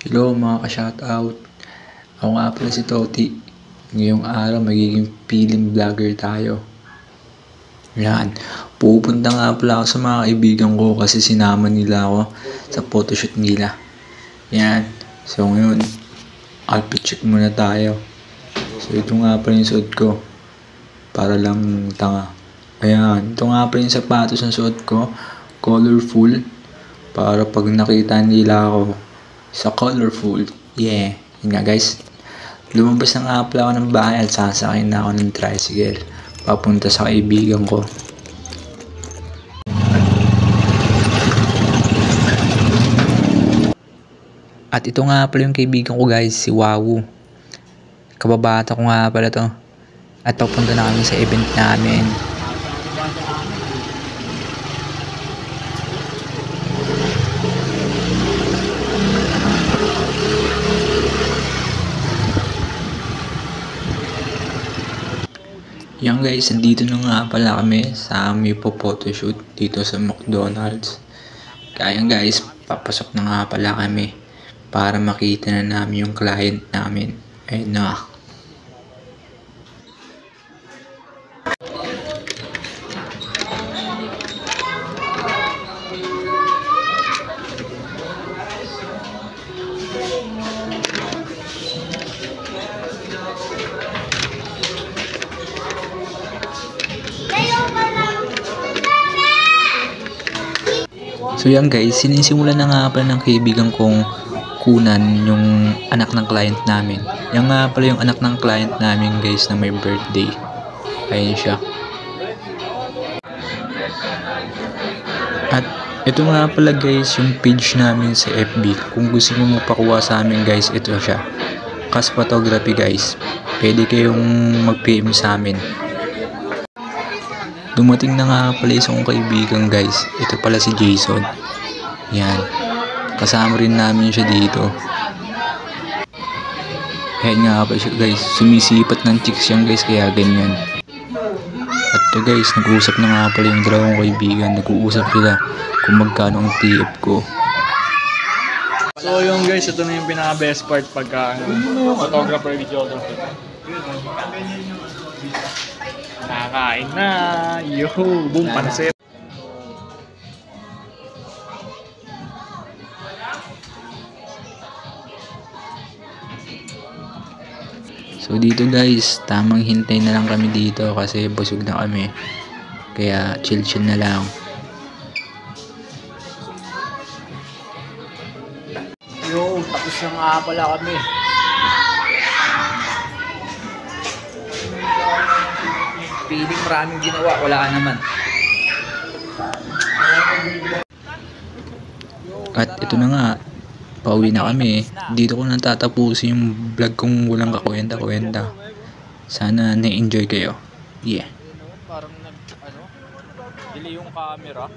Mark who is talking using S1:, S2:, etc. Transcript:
S1: Hello mga ka-shoutout. Ako nga pala si Toti. Ngayong araw magiging feeling vlogger tayo. Yan. Pupunta nga pala ako sa mga kaibigan ko kasi sinama nila ako sa photoshoot nila. Yan. So ngayon, outfit check muna tayo. So ito nga pala yung suot ko. Para lang tanga. Ayan. Ito nga pala yung sapatos na suot ko. Colorful. Para pag nakita nila ako sa colorful. Yeah. Yun nga guys. Lumabas na nga pala ako ng bahay at sasakay na ako ng tricycle. Papunta sa kaibigan ko. At ito nga pala yung kaibigan ko guys, si Wawu. Kababata ko nga pala to. At papunta na kami sa event namin. Yan guys, dito na nga pala kami sa aming photoshoot dito sa McDonald's. Kaya guys, papasok na nga pala kami para makita na namin yung client namin. Ayun na. So yan guys, sinisimulan na nga pala ng kaibigan kong kunan yung anak ng client namin. Yan nga pala yung anak ng client namin guys na may birthday. Ayun siya. At ito nga pala guys yung page namin sa FB. Kung gusto nyo mapakuha sa amin guys, ito siya. Kas Photography guys. Pwede kayong mag-PM sa amin. Dumating na nga pala isang kaibigan guys. Ito pala si Jason. Yan. Kasama rin namin siya dito. Ayan nga pala siya guys. Sumisipat ng chicks yan guys. Kaya ganyan. At to guys, nag-uusap na nga pala yung dalawang kaibigan. Nag-uusap sila kung magkano ang TF ko.
S2: So yung guys, ito na yung pinaka best part pagka photographer, videographer. Nakakain na! Yo! Boom! Pansit!
S1: So dito guys, tamang hintay na lang kami dito kasi busog na kami. Kaya chill na lang.
S2: Yo! Tapos na nga pala kami.
S1: Feeling maraming ginawa, wala ka naman. At ito na nga, pauwi na kami. Dito ko natatapusin yung vlog kong walang kakwenta-kwenta. Sana na-enjoy kayo. Yeah.
S2: Parang delay yung camera.